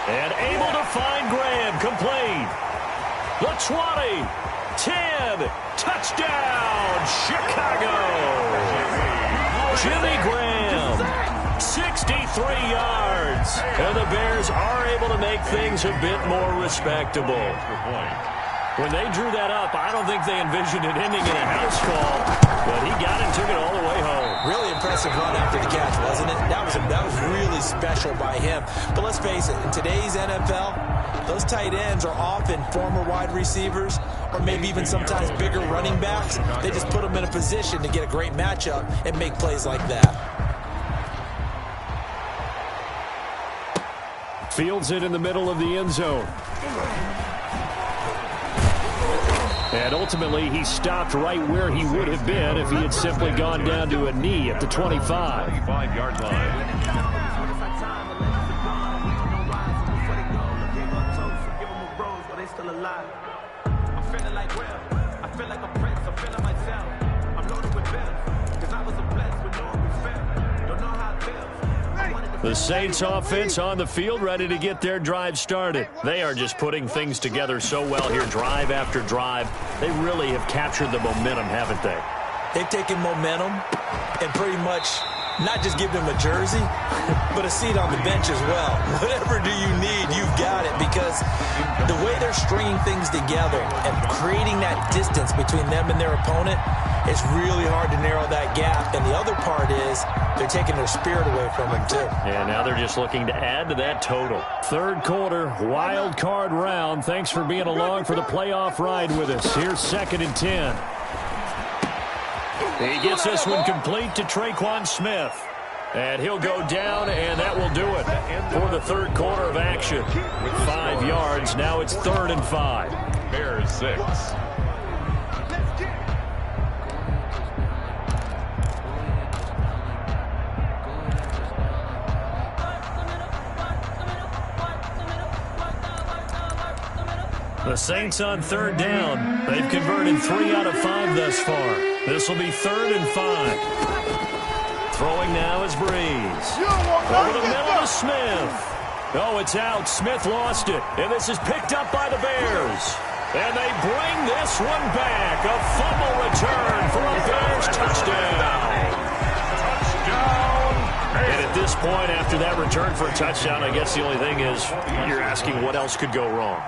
And able to find Graham, complete. The 20, 10, touchdown, Chicago. Jimmy Graham, 63 yards. And the Bears are able to make things a bit more respectable. When they drew that up, I don't think they envisioned it ending in a house call, but he got it and took it all the way home. Really impressive run after the catch, wasn't it? That was really special by him. But let's face it, in today's NFL, those tight ends are often former wide receivers or maybe even sometimes bigger running backs. They just put them in a position to get a great matchup and make plays like that. Fields it in the middle of the end zone. And ultimately, he stopped right where he would have been if he had simply gone down to a knee at the 25. 25-yard line. The Saints offense on the field, ready to get their drive started. They are just putting things together so well here, drive after drive. They really have captured the momentum, haven't they? They've taken momentum and pretty much not just given them a jersey, but a seat on the bench as well. Whatever do you need, you've got it, because the way they're stringing things together and creating that distance between them and their opponent, it's really hard to narrow that gap. And the other part is they're taking their spirit away from them, too. And now they're just looking to add to that total. Third quarter, wild card round. Thanks for being along for the playoff ride with us. Here's 2nd and 10. He gets this one complete to Traquan Smith. And he'll go down, and that will do it for the third quarter of action. With 5 yards, now it's 3rd and 5. Bears 6. The Saints on 3rd down. They've converted 3 out of 5 thus far. This will be 3rd and 5. Throwing now is Breeze. Over the middle to Smith. Oh, it's out. Smith lost it. And this is picked up by the Bears. And they bring this one back. A fumble return for a Bears touchdown. And at this point, after that return for a touchdown, I guess the only thing is you're asking what else could go wrong.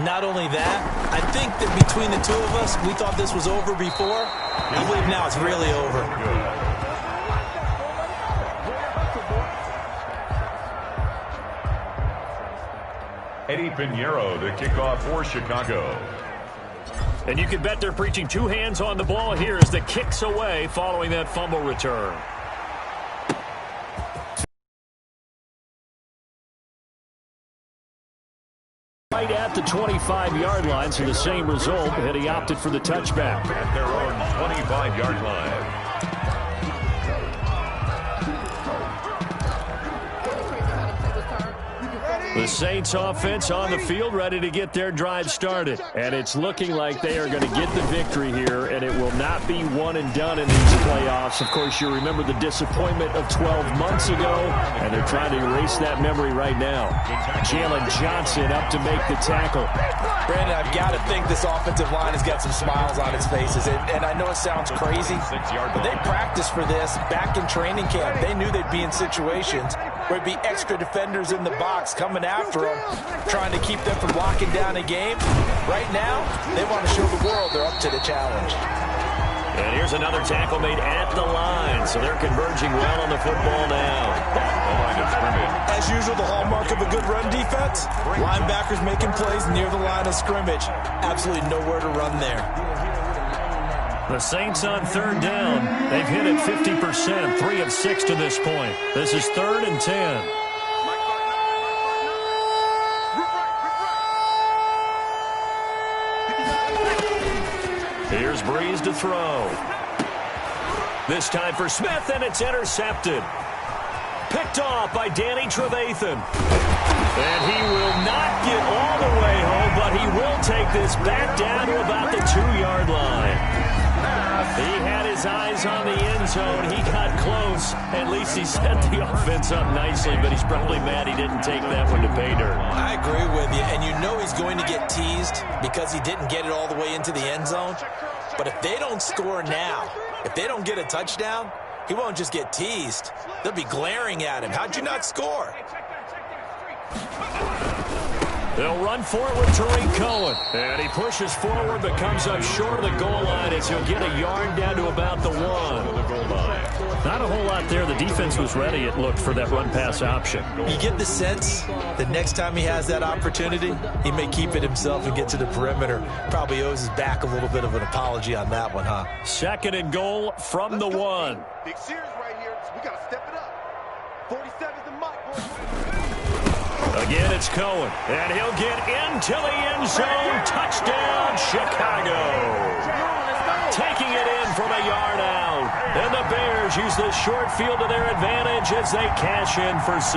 Not only that, I think that between the two of us, we thought this was over before. I believe now it's really over. Eddie Pinheiro, the kickoff for Chicago. And you can bet they're preaching 2 hands on the ball here as the kick's away following that fumble return. Right at the 25-yard line, so the same result, and he opted for the touchback. At their own 25-yard line. Ready? The Saints offense on the field, ready to get their drive started. And it's looking like they are going to get the victory here, and it will not be one and done in these playoffs. Of course, you remember the disappointment of 12 months ago, and they're trying to erase that memory right now. Jalen Johnson up to make the tackle. Brandon, I've got to think this offensive line has got some smiles on its faces. And I know it sounds crazy, but they practiced for this back in training camp. They knew they'd be in situations where there'd be extra defenders in the box coming after them, trying to keep them from locking down a game. Right now, they want to show the world they're up to the challenge. And here's another tackle made at the line, so they're converging well on the football now. As usual, the hallmark of a good run defense, linebackers making plays near the line of scrimmage. Absolutely nowhere to run there. The Saints on third down. They've hit it 50%, 3 of 6 to this point. This is 3rd and 10. Here's Breeze to throw. This time for Smith, and it's intercepted. Picked off by Danny Trevathan. And he will not get all the way home, but he will take this back down to about the 2-yard line. He had his eyes on the end zone. He got close. At least he set the offense up nicely, but he's probably mad he didn't take that one to pay dirt. I agree with you, and you know he's going to get teased because he didn't get it all the way into the end zone. But if they don't score now, if they don't get a touchdown, he won't just get teased. They'll be glaring at him. How'd you not score? They'll run for it with Tariq Cohen. And he pushes forward but comes up short of the goal line as he'll get a yard down to about the 1. Not a whole lot there. The defense was ready, it looked, for that run-pass option. You get the sense that next time he has that opportunity, he may keep it himself and get to the perimeter. Probably owes his back a little bit of an apology on that one, huh? 2nd and goal from the 1. Big series right here, so we got to step it up. 47's the mic, boys. Again, it's Cohen, and he'll get into the end zone. Touchdown, Chicago. Taking it in from a yard out. And the Bears use the short field to their advantage as they cash in for 6.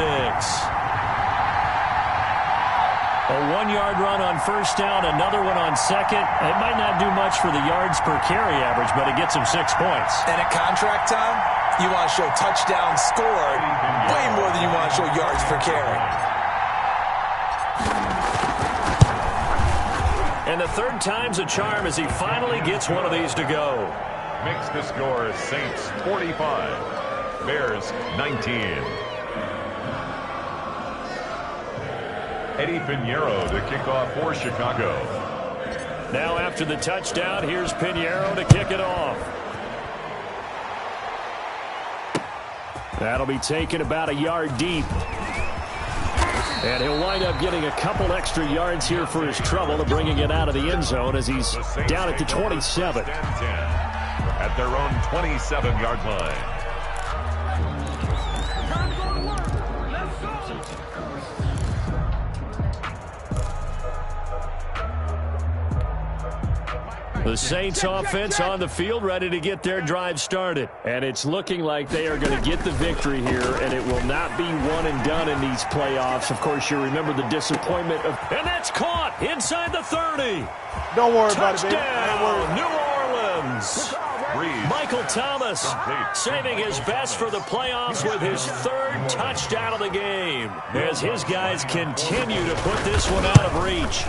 A 1-yard run on first down, another one on second. It might not do much for the yards per carry average, but it gets them 6 points. And at contract time, you want to show touchdowns scored way more than you want to show yards per carry. And the 3rd time's a charm as he finally gets one of these to go. Makes the score Saints 45, Bears 19. Eddie Pinheiro to kick off for Chicago. Now after the touchdown, here's Pinheiro to kick it off. That'll be taken about a yard deep. And he'll wind up getting a couple extra yards here for his trouble to bringing it out of the end zone as he's down at the 27. At their own 27-yard line. The Saints offense on the field ready to get their drive started. And it's looking like they are going to get the victory here, and it will not be one and done in these playoffs. Of course, you remember the disappointment of... And that's caught inside the 30. Don't worry about it, baby. Touchdown, New Orleans. Michael Thomas saving his best for the playoffs with his 3rd touchdown of the game as his guys continue to put this one out of reach.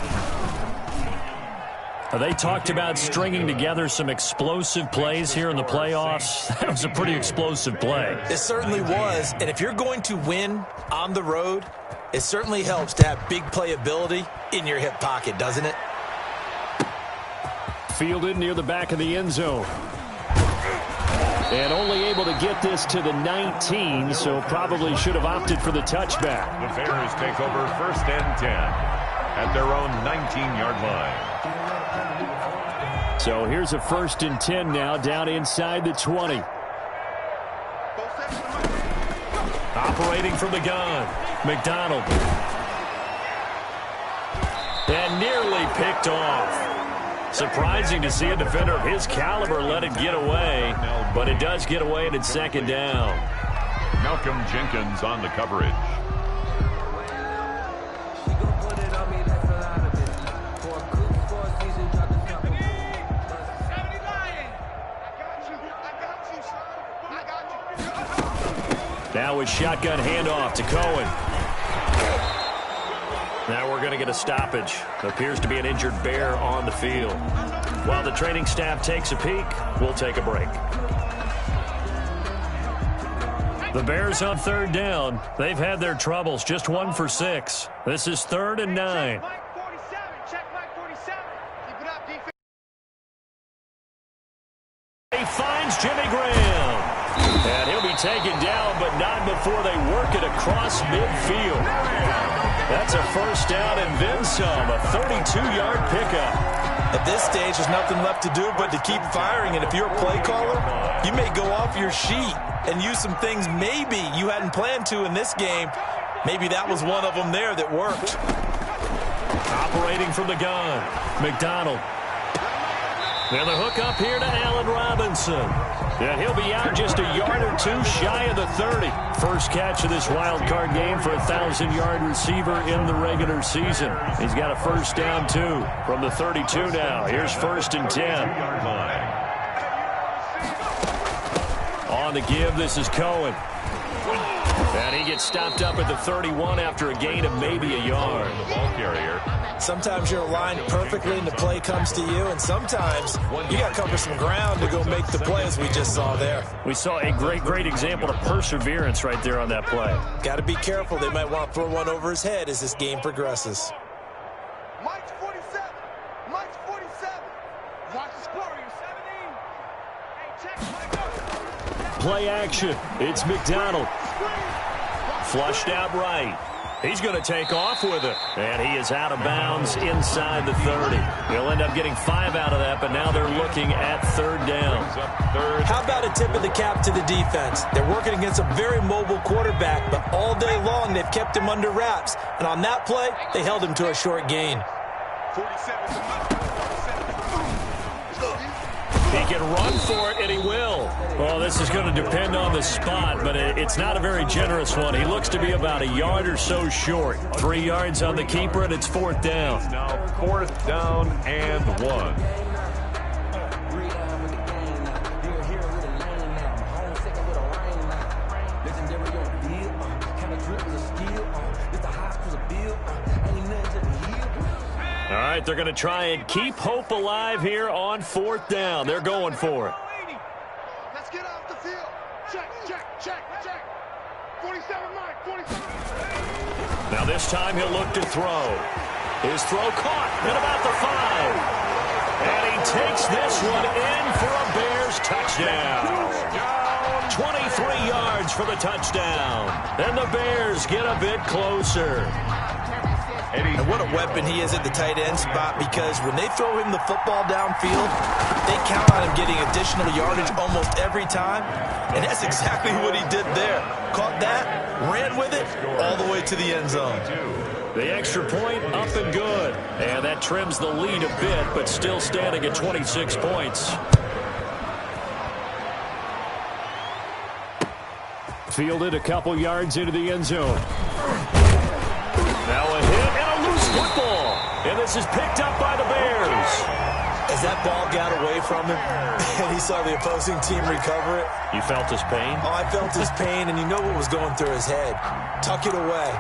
They talked about stringing together some explosive plays here in the playoffs. That was a pretty explosive play. It certainly was. And if you're going to win on the road, it certainly helps to have big playability in your hip pocket, doesn't it? Fielded near the back of the end zone. And only able to get this to the 19, so probably should have opted for the touchback. The Bears take over 1st and 10 at their own 19-yard line. So here's a 1st and 10 now, down inside the 20. Operating from the gun, McDonald. And nearly picked off. Surprising to see a defender of his caliber let it get away, but it does get away and it's 2nd down. Malcolm Jenkins on the coverage. Now a shotgun handoff to Cohen. Now we're going to get a stoppage. Appears to be an injured Bear on the field. While the training staff takes a peek, we'll take a break. The Bears on third down. They've had their troubles, just 1 for 6. This is 3rd and 9. He finds Jimmy Graham. And he'll be taken down, but not before they work it across midfield. That's a first down and then some, a 32-yard pickup. At this stage, there's nothing left to do but to keep firing. And if you're a play caller, you may go off your sheet and use some things maybe you hadn't planned to in this game. Maybe that was one of them there that worked. Operating from the gun, McDonald. And the hook up here to Allen Robinson. And he'll be out just a yard or two shy of the 30. First catch of this wild card game for a 1,000-yard receiver in the regular season. He's got a first down, too, from the 32 now. Here's 1st and 10. On the give, this is Cohen. And he gets stopped up at the 31 after a gain of maybe a yard. The ball carrier. Sometimes you're aligned perfectly and the play comes to you, and sometimes you got to cover some ground to go make the play, as we just saw there. We saw a great example of perseverance right there on that play. Got to be careful. They might want to throw one over his head as this game progresses. Mike's 47. Mike's 47. Watch the score. You're 17. Hey, check Mike up. Play action. It's McDonald. Flushed out right. He's going to take off with it. And he is out of bounds inside the 30. He'll end up getting 5 out of that, but now they're looking at 3rd down. How about a tip of the cap to the defense? They're working against a very mobile quarterback, but all day long they've kept him under wraps. And on that play, they held him to a short gain. 47. He can run for it, and he will. Well, this is going to depend on the spot, but it's not a very generous one. He looks to be about a yard or so short. 3 yards on the keeper, and it's 4th down. Now 4th down and 1. All right, they're going to try and keep hope alive here on 4th down. They're going for it. Let's get off the field. Check. 47, Mike. 47. Now this time he'll look to throw. His throw caught at about the 5. And he takes this one in for a Bears touchdown. 23 yards for the touchdown. And the Bears get a bit closer. And what a weapon he is at the tight end spot, because when they throw him the football downfield, they count on him getting additional yardage almost every time. And that's exactly what he did there. Caught that, ran with it, all the way to the end zone. The extra point up and good. And that trims the lead a bit, but still standing at 26 points. Fielded a couple yards into the end zone. Now a hit and a loose football. And this is picked up by the Bears. As that ball got away from him and he saw the opposing team recover it. You felt his pain? Oh, I felt his pain, and you know what was going through his head. Tuck it away.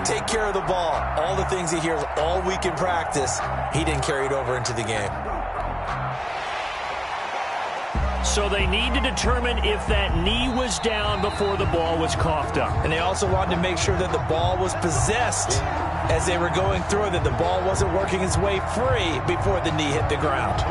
Take care of the ball. All the things he hears all week in practice, he didn't carry it over into the game. So they need to determine if that knee was down before the ball was coughed up. And they also wanted to make sure that the ball was possessed as they were going through, that the ball wasn't working its way free before the knee hit the ground.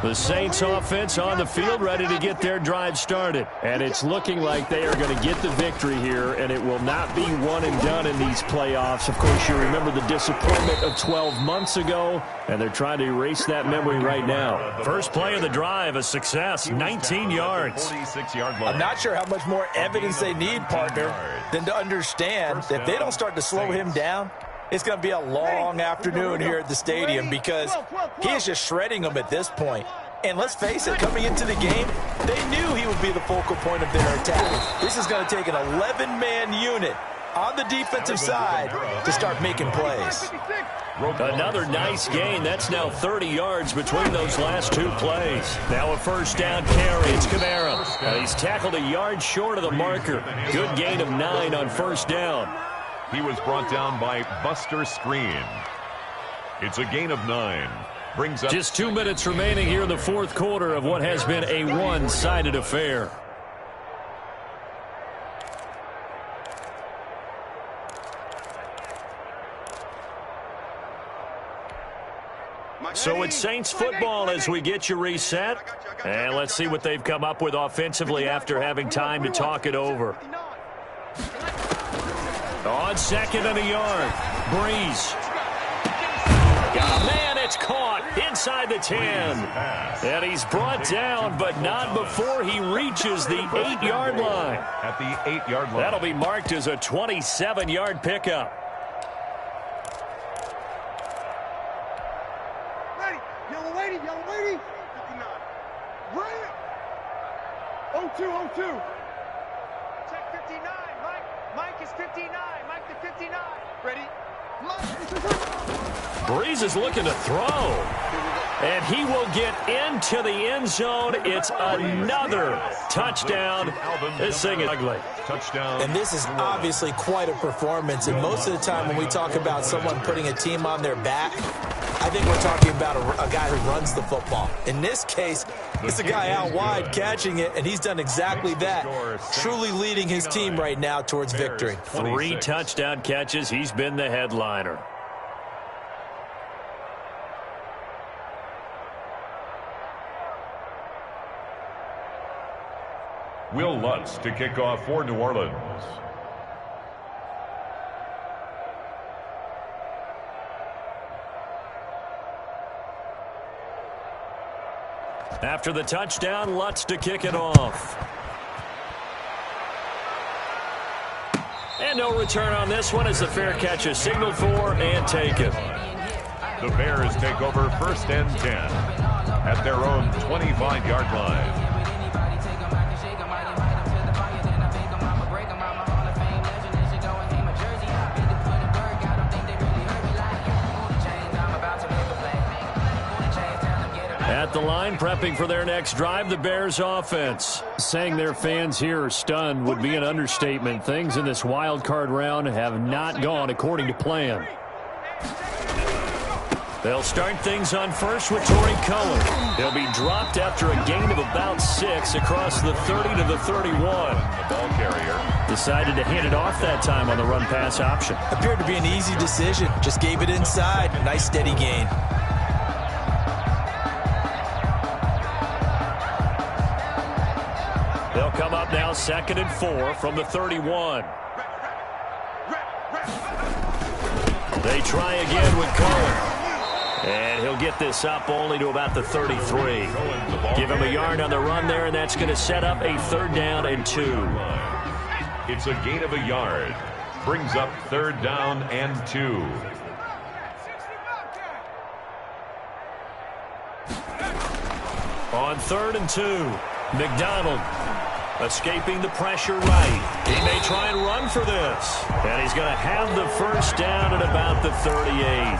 The Saints offense on the field, ready to get their drive started. And it's looking like they are going to get the victory here, and it will not be one and done in these playoffs. Of course, you remember the disappointment of 12 months ago, and they're trying to erase that memory right now. First play of the drive, a success, 19 yards. I'm not sure how much more evidence they need, partner, than to understand that if they don't start to slow him down, it's going to be a long afternoon here at the stadium, because he is just shredding them at this point. And let's face it, coming into the game, they knew he would be the focal point of their attack. This is going to take an 11-man unit on the defensive side to start making plays. Another nice gain. That's now 30 yards between those last two plays. Now a first down carry. It's Kamara. He's tackled a yard short of the marker. Good gain of 9 on first down. He was brought down by Buster Screen. It's a gain of 9. Brings up just 2 minutes remaining here in the fourth quarter of what has been a one-sided affair. So it's Saints football as we get you reset. And let's see what they've come up with offensively after having time to talk it over. On second and a yard, Breeze. Man, it's caught inside the 10. And he's brought down, but not before he reaches the 8-yard line. At the 8-yard line. That'll be marked as a 27-yard pickup. Yellow lady. 59. Right. 02. Check 59. Mike is 59. Mike the 59. Ready? Breeze is looking to throw. And he will get into the end zone. It's another touchdown. This thing is ugly. Touchdown. And this is obviously quite a performance. And most of the time when we talk about someone putting a team on their back, I think we're talking about a guy who runs the football. In this case, it's a guy out wide catching it, and he's done exactly that, truly leading his team right now towards victory. 3 touchdown catches. He's been the headliner. Will Lutz to kick off for New Orleans. After the touchdown, Lutz to kick it off. And no return on this one as the fair catch is signaled for and taken. The Bears take over first and 10 at their own 25-yard line. At the line, prepping for their next drive, the Bears offense. Saying their fans here are stunned would be an understatement. Things in this wild card round have not gone according to plan. They'll start things on first with Torrey Cohen. He'll be dropped after a gain of about 6 across the 30 to the 31. The ball carrier decided to hand it off that time on the run-pass option. Appeared to be an easy decision. Just gave it inside. Nice steady gain. They'll come up now 2nd and 4 from the 31. They try again with Cohen. And he'll get this up only to about the 33. Give him a yard on the run there, and that's going to set up a 3rd down and 2. It's a gain of a yard. Brings up 3rd down and 2. On 3rd and 2, McDonald escaping the pressure right. He may try and run for this. And he's going to have the first down at about the 38.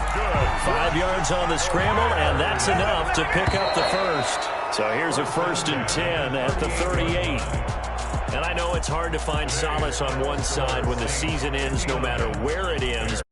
5 yards on the scramble, and that's enough to pick up the first. So here's a 1st and 10 at the 38. And I know it's hard to find solace on one side when the season ends, no matter where it ends.